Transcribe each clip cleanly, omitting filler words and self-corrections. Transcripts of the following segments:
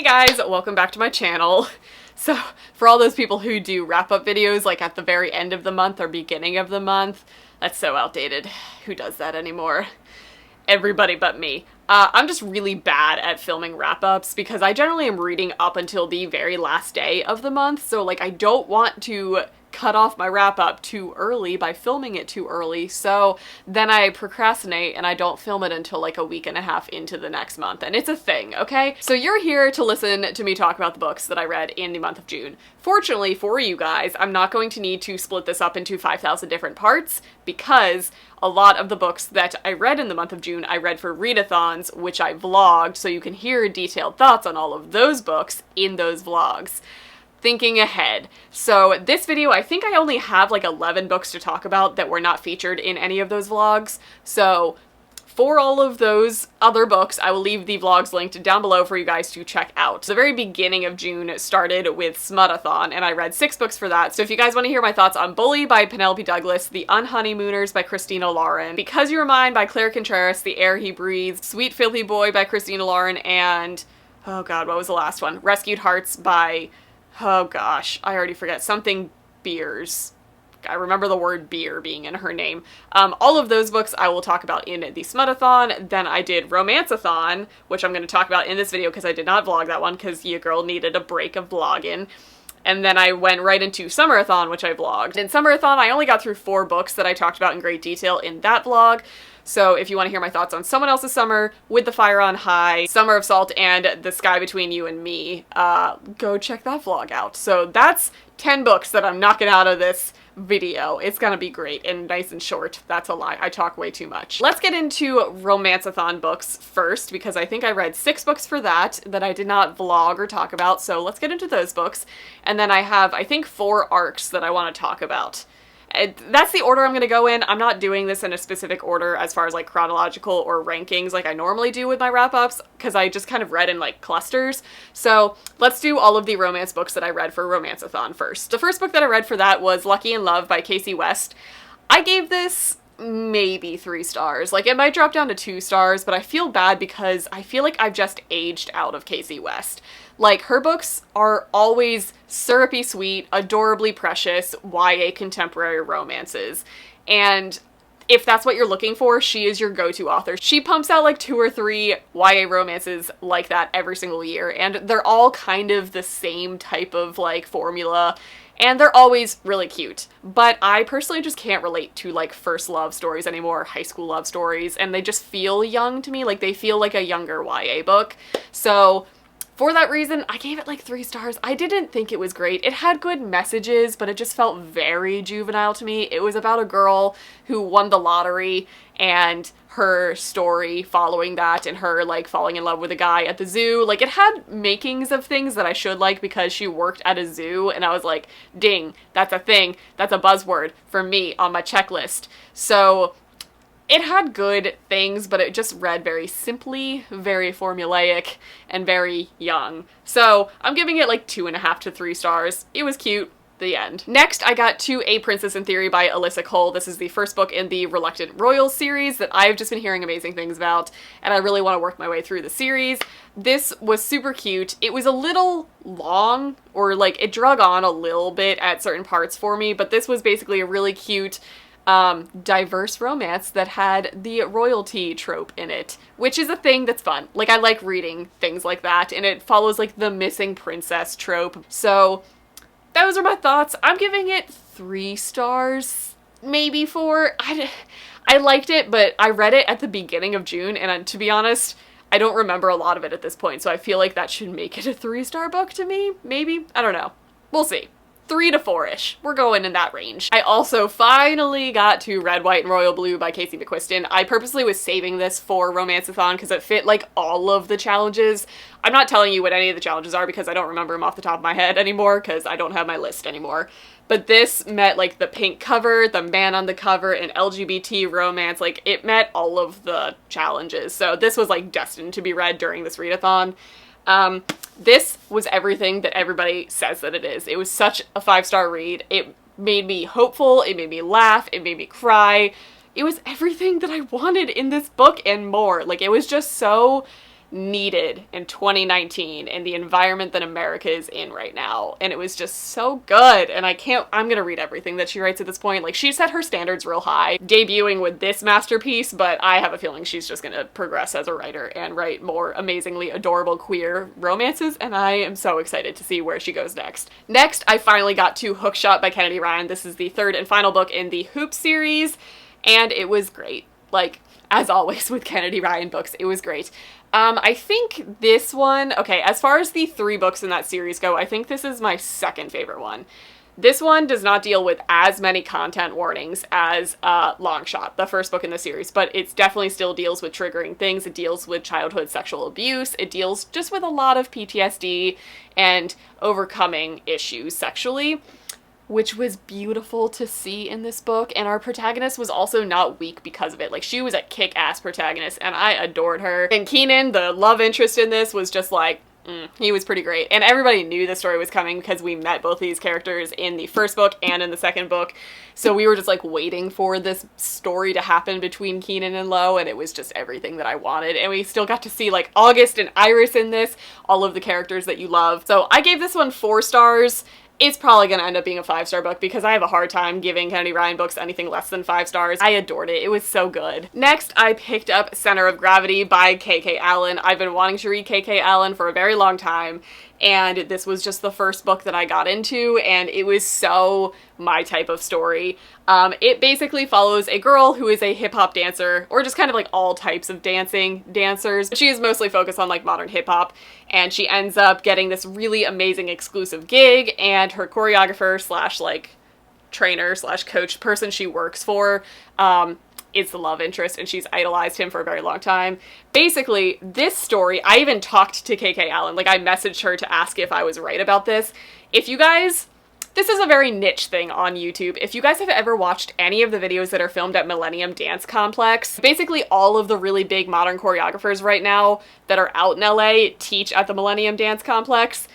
guys, welcome back to my channel. So for all those people who do wrap-up videos like at the very end of the month or beginning of the month, that's so outdated. Who does that anymore? Everybody but me. I'm just really bad at filming wrap-ups because I generally am reading up until the very last day of the month, so like I don't want to cut off my wrap-up too early by filming it too early, so then I procrastinate and I don't film it until like a week and a half into the next month, and it's a thing, okay? So you're here to listen to me talk about the books that I read in the month of June. Fortunately for you guys, I'm not going to need to split this up into 5,000 different parts because a lot of the books that I read in the month of June I read for readathons, which I vlogged, so you can hear detailed thoughts on all of those books in those vlogs. Thinking ahead. So this video, I think I only have like 11 books to talk about that were not featured in any of those vlogs. So for all of those other books, I will leave the vlogs linked down below for you guys to check out. The very beginning of June started with Smutathon, and I read 6 books for that. So if you guys want to hear my thoughts on Bully by Penelope Douglas, The Unhoneymooners by Christina Lauren, Because You Are Mine by Claire Contreras, The Air He Breathes, Sweet Filthy Boy by Christina Lauren, and, oh god, what was the last one? Rescued Hearts by, oh gosh, I already forget. Something Beers. I remember the word beer being in her name. All of those books I will talk about in the Smutathon. Then I did Romanceathon, which I'm going to talk about in this video because I did not vlog that one because your girl needed a break of vlogging. And then I went right into Summerathon, which I vlogged. In Summerathon, I only got through 4 books that I talked about in great detail in that vlog. So if you want to hear my thoughts on Someone Else's Summer, With the Fire on High, Summer of Salt, and The Sky Between You and Me, go check that vlog out. So that's 10 books that I'm knocking out of this video. It's gonna be great and nice and short. That's a lie. I talk way too much. Let's get into Romanceathon books first because I think I read 6 books for that I did not vlog or talk about. So let's get into those books. And then I have, I think, 4 arcs that I want to talk about. That's the order I'm going to go in. I'm not doing this in a specific order as far as like chronological or rankings like I normally do with my wrap-ups because I just kind of read in like clusters. So let's do all of the romance books that I read for Romanceathon first. The first book that I read for that was Lucky in Love by Casey West. I gave this maybe 3 stars. Like it might drop down to 2 stars, but I feel bad because I feel like I've just aged out of Casey West. Like, her books are always syrupy sweet, adorably precious YA contemporary romances. And if that's what you're looking for, she is your go-to author. She pumps out like 2 or 3 YA romances like that every single year, and they're all kind of the same type of like formula, and they're always really cute. But I personally just can't relate to like first love stories anymore, high school love stories, and they just feel young to me, like they feel like a younger YA book. So for that reason, I gave it like 3 stars. I didn't think it was great. It had good messages, but it just felt very juvenile to me. It was about a girl who won the lottery and her story following that and her like falling in love with a guy at the zoo. Like it had makings of things that I should like because she worked at a zoo, and I was like, ding, that's a thing. That's a buzzword for me on my checklist. So it had good things, but it just read very simply, very formulaic, and very young. So I'm giving it like 2.5 to 3 stars. It was cute. The end. Next, I got to A Princess in Theory by Alyssa Cole. This is the first book in the Reluctant Royals series that I've just been hearing amazing things about, and I really want to work my way through the series. This was super cute. It was a little long, or like it drug on a little bit at certain parts for me, but this was basically a really cute diverse romance that had the royalty trope in it, which is a thing that's fun. Like, I like reading things like that, and it follows like the missing princess trope. So those are my thoughts. I'm giving it 3 stars, maybe 4. I liked it, but I read it at the beginning of June, and to be honest, I don't remember a lot of it at this point, so I feel like that should make it a 3-star book to me, maybe? I don't know. We'll see. 3 to 4-ish. We're going in that range. I also finally got to Red, White, and Royal Blue by Casey McQuiston. I purposely was saving this for Romanceathon because it fit like all of the challenges. I'm not telling you what any of the challenges are because I don't remember them off the top of my head anymore because I don't have my list anymore. But this met like the pink cover, the man on the cover, and LGBT romance. Like it met all of the challenges. So this was like destined to be read during this readathon. This was everything that everybody says that it is. It was such a 5-star read. It made me hopeful, it made me laugh, it made me cry. It was everything that I wanted in this book and more. Like, it was just so needed in 2019 in the environment that America is in right now. And it was just so good. And I'm gonna read everything that she writes at this point. Like, she set her standards real high, debuting with this masterpiece, but I have a feeling she's just gonna progress as a writer and write more amazingly adorable queer romances, and I am so excited to see where she goes next. Next, I finally got to Hookshot by Kennedy Ryan. This is the third and final book in the Hoop series, and it was great. Like, as always with Kennedy Ryan books, it was great. I think this one, okay, as far as the 3 books in that series go, I think this is my second favorite one. This one does not deal with as many content warnings as Longshot, the first book in the series, but it definitely still deals with triggering things. It deals with childhood sexual abuse. It deals just with a lot of PTSD and overcoming issues sexually, which was beautiful to see in this book. And our protagonist was also not weak because of it. Like, she was a kick-ass protagonist, and I adored her. And Keenan, the love interest in this, was just like, he was pretty great. And everybody knew the story was coming because we met both these characters in the first book and in the second book. So we were just like waiting for this story to happen between Keenan and Lo, and it was just everything that I wanted. And we still got to see like August and Iris in this, all of the characters that you love. So I gave this one 4 stars. It's probably going to end up being a 5-star book because I have a hard time giving Kennedy Ryan books anything less than 5 stars. I adored it. It was so good. Next, I picked up Center of Gravity by K.K. Allen. I've been wanting to read K.K. Allen for a very long time, and this was just the first book that I got into, and it was so my type of story. It basically follows a girl who is a hip-hop dancer, or just kind of like all types of dancers. She is mostly focused on like modern hip-hop, and she ends up getting this really amazing exclusive gig, and her choreographer slash like trainer slash coach person she works for is the love interest, and she's idolized him for a very long time. Basically, this story, I even talked to KK Allen. Like, I messaged her to ask if I was right about this. If you guys, this is a very niche thing on YouTube. If you guys have ever watched any of the videos that are filmed at Millennium Dance Complex, basically all of the really big modern choreographers right now that are out in LA teach at the Millennium Dance Complex.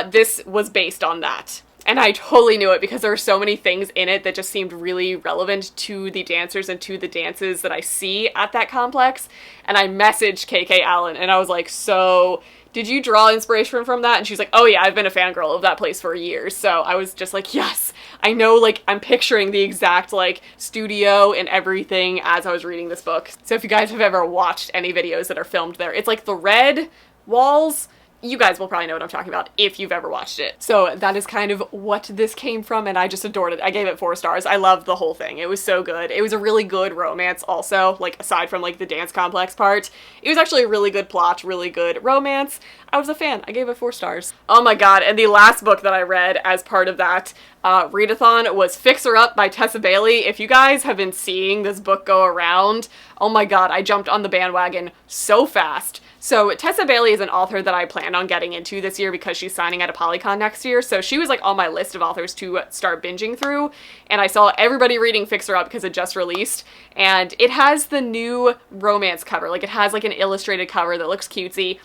This was based on that. And I totally knew it because there are so many things in it that just seemed really relevant to the dancers and to the dances that I see at that complex. And I messaged KK Allen and I was like, so did you draw inspiration from that? And she's like, oh yeah, I've been a fangirl of that place for years. So I was just like, yes, I know, like, I'm picturing the exact like studio and everything as I was reading this book. So if you guys have ever watched any videos that are filmed there, it's like the red walls. You guys will probably know what I'm talking about if you've ever watched it. So that is kind of what this came from, and I just adored it. I gave it 4 stars. I loved the whole thing. It was so good. It was a really good romance also, like aside from like the dance complex part. It was actually a really good plot, really good romance. I was a fan. I gave it 4 stars. Oh my god, and the last book that I read as part of that readathon was Fix Her Up by Tessa Bailey. If you guys have been seeing this book go around, oh my god, I jumped on the bandwagon so fast. So Tessa Bailey is an author that I plan on getting into this year because she's signing at a Polycon next year. So she was like on my list of authors to start binging through. And I saw everybody reading Fix Her Up because it just released. And it has the new romance cover. Like, it has like an illustrated cover that looks cutesy.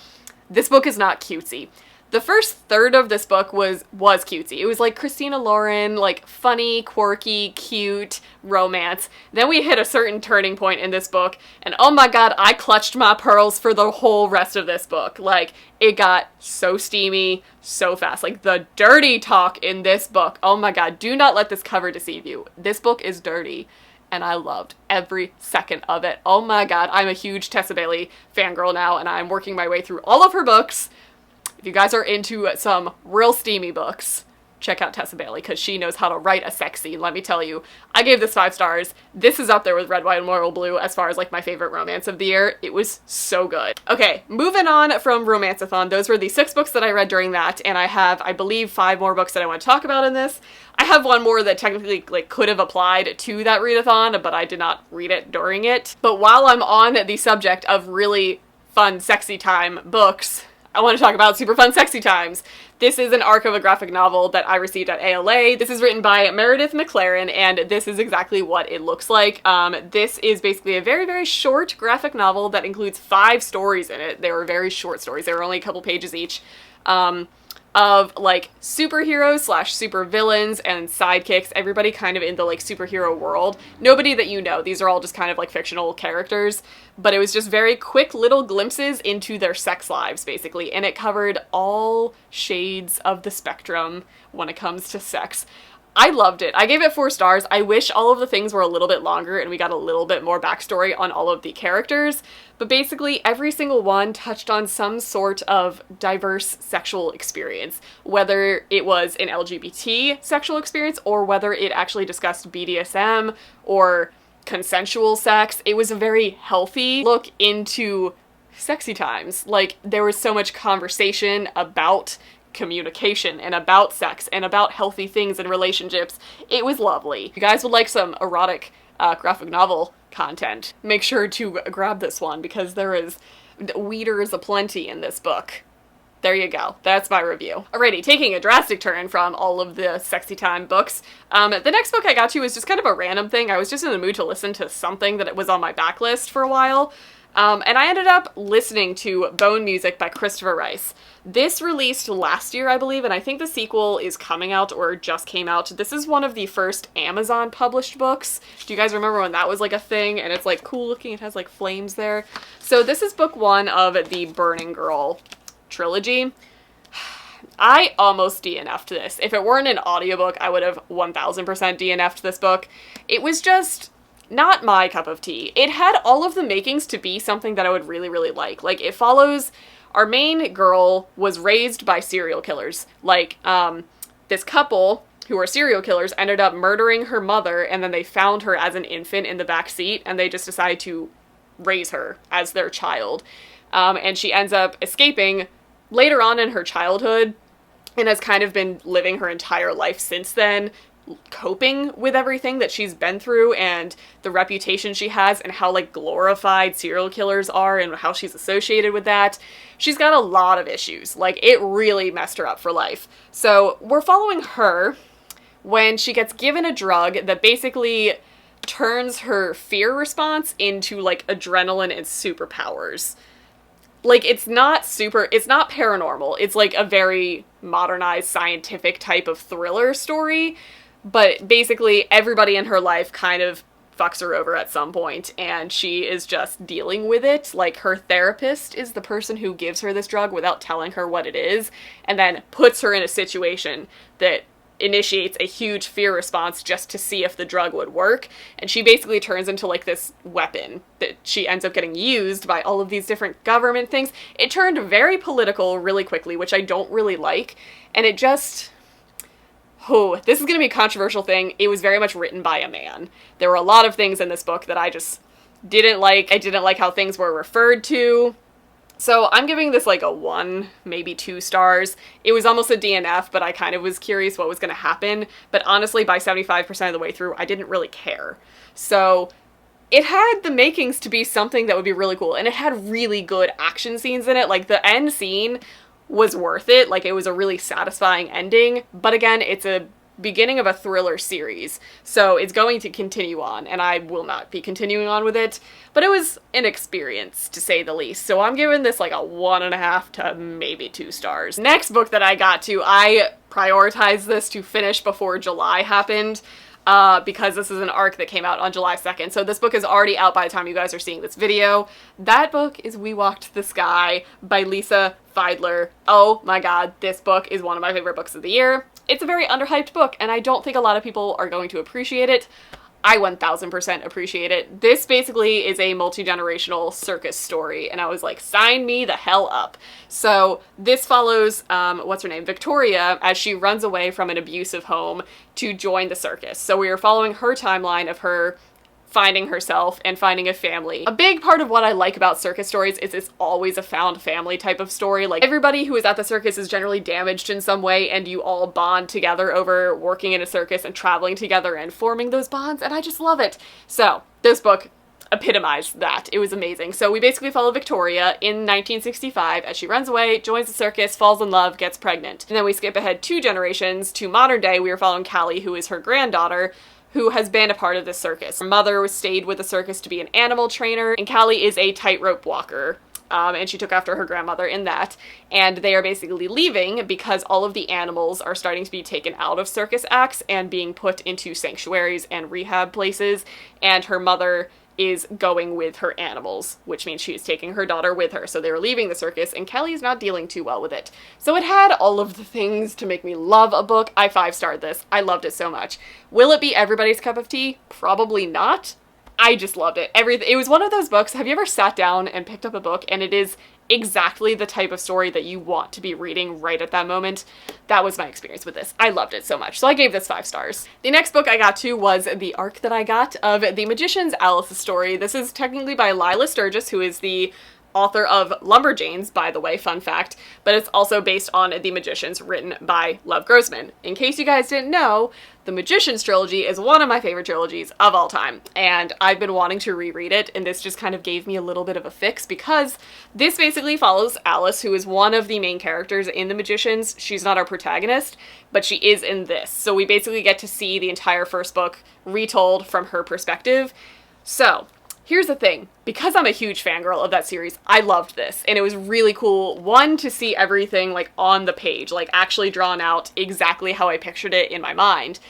This book is not cutesy. The first third of this book was cutesy. It was like Christina Lauren, like funny, quirky, cute romance. Then we hit a certain turning point in this book, and oh my god, I clutched my pearls for the whole rest of this book. Like, it got so steamy, so fast. Like, the dirty talk in this book, oh my god, do not let this cover deceive you. This book is dirty, and I loved every second of it. Oh my god, I'm a huge Tessa Bailey fangirl now, and I'm working my way through all of her books. If you guys are into some real steamy books, check out Tessa Bailey because she knows how to write a sex scene, let me tell you. I gave this 5 stars. This is up there with Red, White, and Royal Blue as far as like my favorite romance of the year. It was so good. Okay, moving on from Romanceathon. Those were the 6 books that I read during that, and I have, I believe, 5 more books that I want to talk about in this. I have one more that technically like could have applied to that readathon, but I did not read it during it. But while I'm on the subject of really fun, sexy time books, I want to talk about Super Fun Sexy Times. This is an arc of a graphic novel that I received at ALA. This is written by Meredith McLaren, and this is exactly what it looks like. This is basically a very, very short graphic novel that includes 5 stories in it. They were very short stories. They were only a couple pages each. of like superheroes slash super villains and sidekicks, everybody kind of in the like superhero world. Nobody that you know, these are all just kind of like fictional characters, but it was just very quick little glimpses into their sex lives basically, and it covered all shades of the spectrum when it comes to sex. I loved it. I gave it 4 stars. I wish all of the things were a little bit longer and we got a little bit more backstory on all of the characters, but basically every single one touched on some sort of diverse sexual experience, whether it was an LGBT sexual experience or whether it actually discussed BDSM or consensual sex. It was a very healthy look into sexy times. Like, there was so much conversation about communication and about sex and about healthy things in relationships. It was lovely. If you guys would like some erotic graphic novel content, make sure to grab this one because there is weeders aplenty in this book. There you go. That's my review. Alrighty, taking a drastic turn from all of the sexy time books, the next book I got to was just kind of a random thing. I was just in the mood to listen to something that was on my backlist for a while. And I ended up listening to Bone Music by Christopher Rice. This released last year, I believe, and I think the sequel is coming out or just came out. This is one of the first Amazon published books. Do you guys remember when that was like a thing? And it's like cool looking, it has like flames there. So this is book 1 of the Burning Girl trilogy. I almost DNF'd this. If it weren't an audiobook, I would have 1000% DNF'd this book. It was just not my cup of tea. It had all of the makings to be something that I would really, really like. Like, it follows, our main girl was raised by serial killers. Like, this couple who are serial killers ended up murdering her mother, and then they found her as an infant in the back seat, and they just decided to raise her as their child. And she ends up escaping later on in her childhood, and has kind of been living her entire life since then, coping with everything that she's been through and the reputation she has and how like glorified serial killers are and how she's associated with that. She's got a lot of issues. Like, it really messed her up for life. So we're following her when she gets given a drug that basically turns her fear response into like adrenaline and superpowers. Like, it's not paranormal. It's like a very modernized scientific type of thriller story. But basically, everybody in her life kind of fucks her over at some point, and she is just dealing with it. Like, her therapist is the person who gives her this drug without telling her what it is, and then puts her in a situation that initiates a huge fear response just to see if the drug would work. And she basically turns into like this weapon that she ends up getting used by all of these different government things. It turned very political really quickly, which I don't really like, and it just... Oh, this is going to be a controversial thing. It was very much written by a man. There were a lot of things in this book that I just didn't like. I didn't like how things were referred to. So I'm giving this like a 1, maybe 2 stars. It was almost a DNF, but I kind of was curious what was going to happen. But honestly, by 75% of the way through, I didn't really care. So it had the makings to be something that would be really cool. And it had really good action scenes in it. Like, the end scene was worth it. Like, it was a really satisfying ending, but again, it's a beginning of a thriller series, so it's going to continue on, and I will not be continuing on with it, but it was an experience, to say the least, so I'm giving this like a 1.5 to maybe 2 stars. Next book that I got to, I prioritized this to finish before July happened, because this is an arc that came out on July 2nd. So this book is already out by the time you guys are seeing this video. That book is We Walked the Sky by Lisa Feidler. Oh my god, this book is one of my favorite books of the year. It's a very underhyped book, and I don't think a lot of people are going to appreciate it. I 1000% appreciate it. This basically is a multi-generational circus story, and I was like, sign me the hell up. So this follows, what's her name, Victoria, as she runs away from an abusive home to join the circus. So we are following her timeline of her finding herself and finding a family. A big part of what I like about circus stories is it's always a found family type of story. Like, everybody who is at the circus is generally damaged in some way, and you all bond together over working in a circus and traveling together and forming those bonds, and I just love it. So this book epitomized that. It was amazing. So we basically follow Victoria in 1965 as she runs away, joins the circus, falls in love, gets pregnant. And then we skip ahead 2 generations to modern day. We are following Callie, who is her granddaughter, who has been a part of this circus. Her mother stayed with the circus to be an animal trainer, and Callie is a tightrope walker. and she took after her grandmother in that, and they are basically leaving because all of the animals are starting to be taken out of circus acts and being put into sanctuaries and rehab places, and her mother is going with her animals, which means she is taking her daughter with her. So they're leaving the circus, and Kelly is not dealing too well with it. So it had all of the things to make me love a book. I 5-starred this. I loved it so much. Will it be everybody's cup of tea? Probably not. I just loved it. It was one of those books. Have you ever sat down and picked up a book and it is exactly the type of story that you want to be reading right at that moment? That was my experience with this. I loved it so much. So I gave this 5 stars. The next book I got to was the arc that I got of The Magician's Alice's Story. This is technically by Lila Sturgis, who is the author of Lumberjanes, by the way, fun fact, but it's also based on The Magicians, written by Lev Grossman. In case you guys didn't know, the Magicians trilogy is one of my favorite trilogies of all time, and I've been wanting to reread it, and this just kind of gave me a little bit of a fix because this basically follows Alice, who is one of the main characters in The Magicians. She's not our protagonist, but she is in this. So we basically get to see the entire first book retold from her perspective. So here's the thing, because I'm a huge fangirl of that series, I loved this, and it was really cool, one, to see everything, like, on the page, like, actually drawn out exactly how I pictured it in my mind,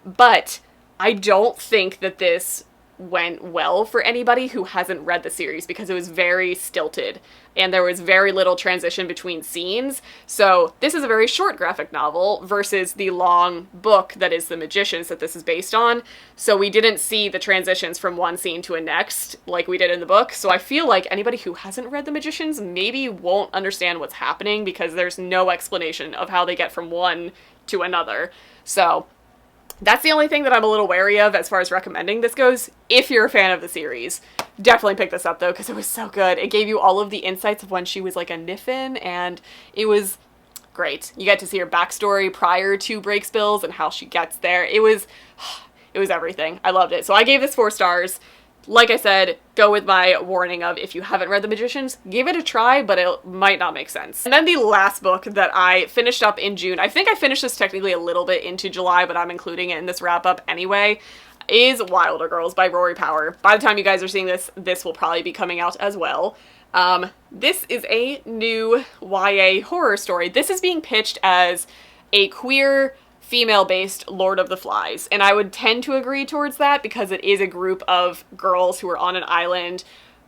but I don't think that this went well for anybody who hasn't read the series, because it was very stilted, and there was very little transition between scenes. So this is a very short graphic novel versus the long book that is The Magicians that this is based on. So we didn't see the transitions from one scene to a next like we did in the book. So I feel like anybody who hasn't read The Magicians maybe won't understand what's happening because there's no explanation of how they get from one to another. So that's the only thing that I'm a little wary of as far as recommending this goes. If you're a fan of the series, definitely pick this up though, because it was so good. It gave you all of the insights of when she was like a Niffin, and it was great. You get to see her backstory prior to Breaksbills and how she gets there. It was everything. I loved it. So I gave this 4 stars. Like I said, go with my warning of if you haven't read The Magicians, give it a try, but it might not make sense. And then the last book that I finished up in June, I think I finished this technically a little bit into July, but I'm including it in this wrap up anyway, is Wilder Girls by Rory Power. By the time you guys are seeing this, this will probably be coming out as well. This is a new YA horror story. This is being pitched as a queer, female-based Lord of the Flies, and I would tend to agree towards that because it is a group of girls who are on an island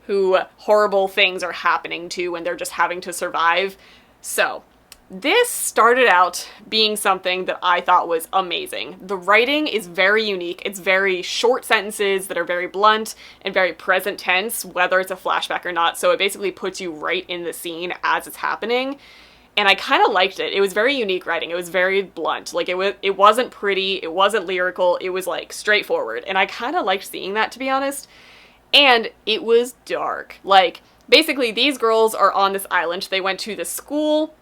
who horrible things are happening to and they're just having to survive. So this started out being something that I thought was amazing. The writing is very unique. It's very short sentences that are very blunt and very present tense, whether it's a flashback or not, so it basically puts you right in the scene as it's happening. And I kind of liked it. It was very unique writing. It was very blunt. Like, it wasn't pretty, it wasn't lyrical, it was, like, straightforward. And I kind of liked seeing that, to be honest. And it was dark. Like, basically, these girls are on this island. They went to this school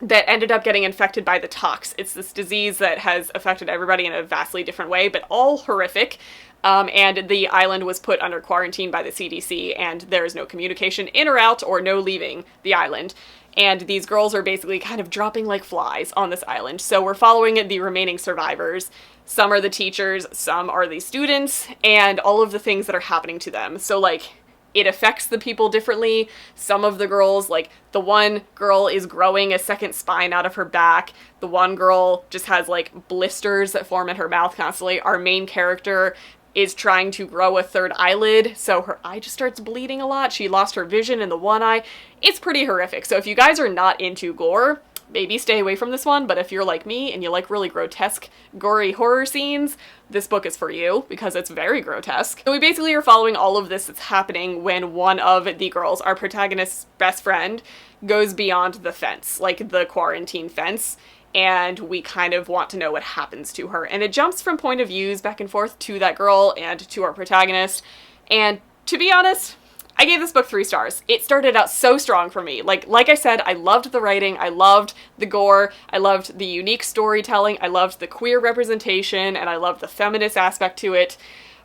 that ended up getting infected by the tox. It's this disease that has affected everybody in a vastly different way, but all horrific. And the island was put under quarantine by the CDC, and there is no communication in or out or no leaving the island. And these girls are basically kind of dropping like flies on this island. So we're following the remaining survivors. Some are the teachers, some are the students, and all of the things that are happening to them. So, like, it affects the people differently. Some of the girls, like, the one girl is growing a second spine out of her back. The one girl just has, like, blisters that form in her mouth constantly. Our main character is trying to grow a third eyelid, so her eye just starts bleeding a lot. She lost her vision in the one eye. It's pretty horrific. So if you guys are not into gore, maybe stay away from this one, but if you're like me and you like really grotesque, gory horror scenes, this book is for you because it's very grotesque. So we basically are following all of this that's happening when one of the girls, our protagonist's best friend, goes beyond the fence, like the quarantine fence, and we kind of want to know what happens to her. And it jumps from point of views back and forth to that girl and to our protagonist. And to be honest, I gave this book 3 stars. It started out so strong for me. Like I said, I loved the writing, I loved the gore, I loved the unique storytelling, I loved the queer representation, and I loved the feminist aspect to it.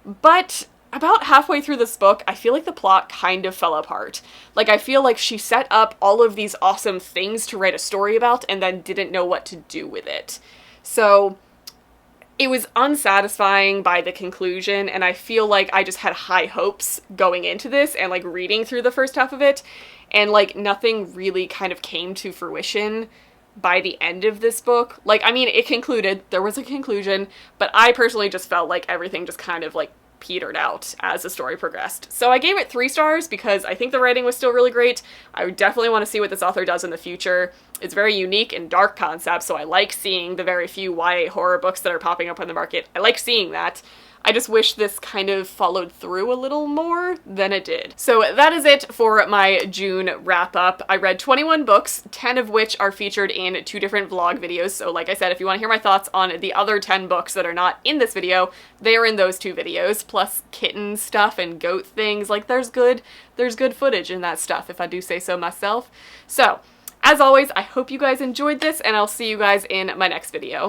But about halfway through this book, I feel like the plot kind of fell apart. Like, I feel like she set up all of these awesome things to write a story about and then didn't know what to do with it. So it was unsatisfying by the conclusion, and I feel like I just had high hopes going into this and like reading through the first half of it, and like nothing really kind of came to fruition by the end of this book. Like, I mean, it concluded, there was a conclusion, but I personally just felt like everything just kind of like petered out as the story progressed. So I gave it 3 stars because I think the writing was still really great. I would definitely want to see what this author does in the future. It's very unique and dark concept, so I like seeing the very few YA horror books that are popping up on the market. I like seeing that. I just wish this kind of followed through a little more than it did. So that is it for my June wrap up. I read 21 books, 10 of which are featured in 2 different vlog videos. So like I said, if you want to hear my thoughts on the other 10 books that are not in this video, they are in those 2 videos, plus kitten stuff and goat things. Like there's good footage in that stuff, if I do say so myself. So as always, I hope you guys enjoyed this, and I'll see you guys in my next video.